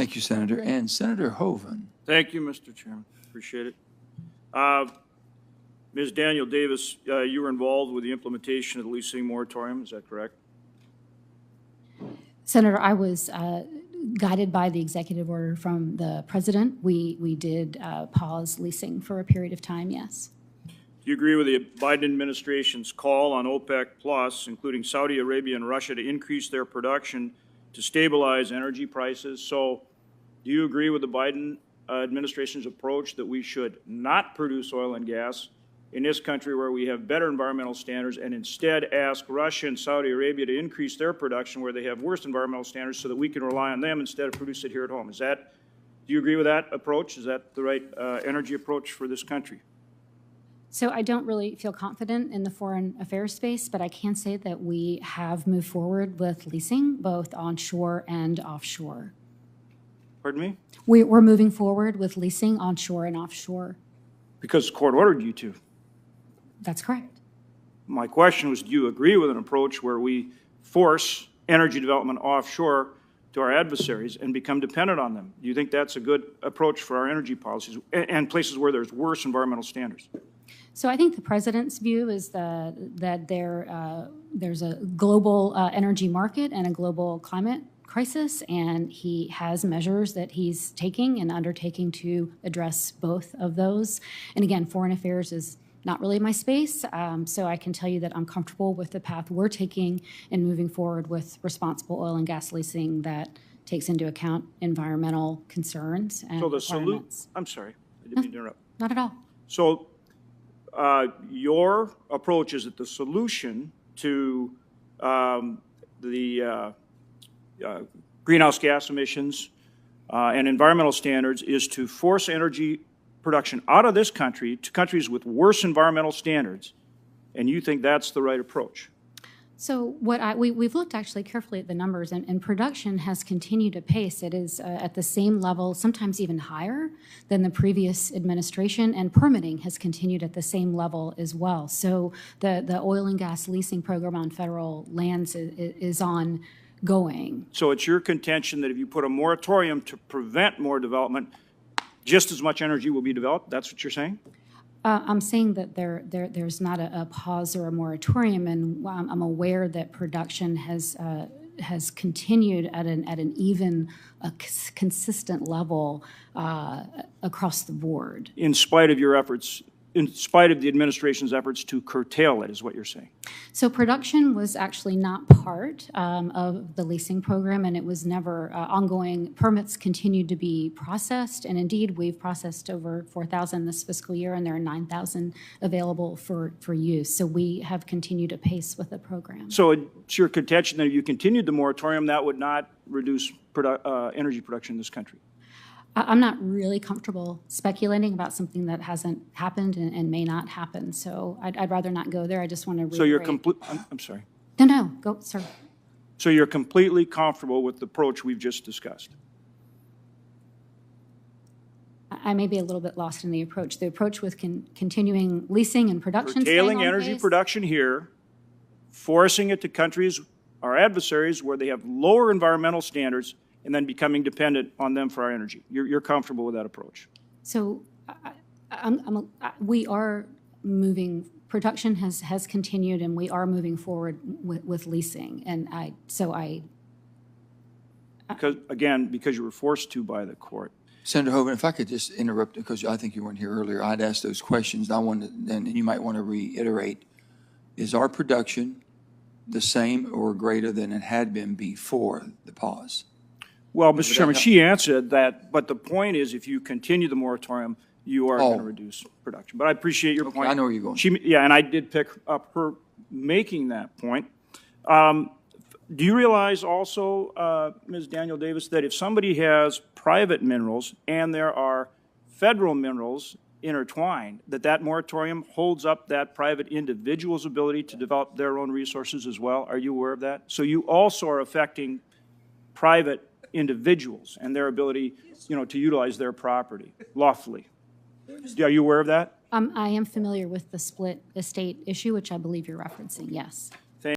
Thank you, Senator. And Senator Hoeven. Thank you, Mr. Chairman. Appreciate it. Ms. Daniel Davis, you were involved with the implementation of the leasing moratorium, is that correct? Senator, I was guided by the executive order from the president. We did pause leasing for a period of time, yes. Do you agree with the Biden administration's call on OPEC Plus, including Saudi Arabia and Russia, to increase their production to stabilize energy prices? So do you agree with the Biden administration's approach that we should not produce oil and gas in this country where we have better environmental standards and instead ask Russia and Saudi Arabia to increase their production where they have worse environmental standards so that we can rely on them instead of produce it here at home? Do you agree with that approach? Is that the right energy approach for this country? So I don't really feel confident in the foreign affairs space, but I can say that we have moved forward with leasing, both onshore and offshore. Pardon me? We're moving forward with leasing onshore and offshore. Because the court ordered you to. That's correct. My question was, do you agree with an approach where we force energy development offshore to our adversaries and become dependent on them? Do you think that's a good approach for our energy policies and places where there's worse environmental standards? So I think the president's view is that there's a global energy market and a global climate crisis, and he has measures that he's taking and undertaking to address both of those. And again, foreign affairs is not really my space, so I can tell you that I'm comfortable with the path we're taking and moving forward with responsible oil and gas leasing that takes into account environmental concerns and requirements. I'm sorry, I didn't mean to interrupt. Not at all. So your approach is that the solution to the greenhouse gas emissions and environmental standards is to force energy production out of this country to countries with worse environmental standards, and you think that's the right approach? So we've looked actually carefully at the numbers, and production has continued to pace. It is at the same level, sometimes even higher than the previous administration, and permitting has continued at the same level as well. So the oil and gas leasing program on federal lands is ongoing. So it's your contention that if you put a moratorium to prevent more development, just as much energy will be developed? That's what you're saying? I'm saying that there's not a pause or a moratorium, and I'm aware that production has continued at an even, consistent level across the board. In spite of your efforts, in spite of the administration's efforts to curtail it, is what you're saying? So production was actually not part of the leasing program, and it was never ongoing. Permits continued to be processed, and indeed we've processed over 4,000 this fiscal year, and there are 9,000 available for use. So we have continued to pace with the program. So it's your contention that if you continued the moratorium, that would not reduce energy production in this country? I'm not really comfortable speculating about something that hasn't happened and may not happen. So I'd rather not go there. I just want to reiterate. So you're I'm sorry. No, go, sir. So you're completely comfortable with the approach we've just discussed? I may be a little bit lost in the approach. The approach with continuing leasing and production. Curtailing energy production here, forcing it to countries, our adversaries, where they have lower environmental standards, and then becoming dependent on them for our energy. You're comfortable with that approach? So we are moving, production has continued, and we are moving forward with leasing. And because you were forced to by the court. Senator Hoeven, if I could just interrupt, because I think you weren't here earlier. I'd asked those questions, and you might want to reiterate. Is our production the same or greater than it had been before the pause? Well, Mr. Chairman, she answered that, but the point is if you continue the moratorium, you are going to reduce production. But I appreciate your point. I know where you're going. Yeah, and I did pick up her making that point. Do you realize also, Ms. Daniel Davis, that if somebody has private minerals and there are federal minerals intertwined, that moratorium holds up that private individual's ability to develop their own resources as well? Are you aware of that? So you also are affecting private individuals and their ability, to utilize their property lawfully. Are you aware of that? I am familiar with the split estate issue, which I believe you're referencing, yes.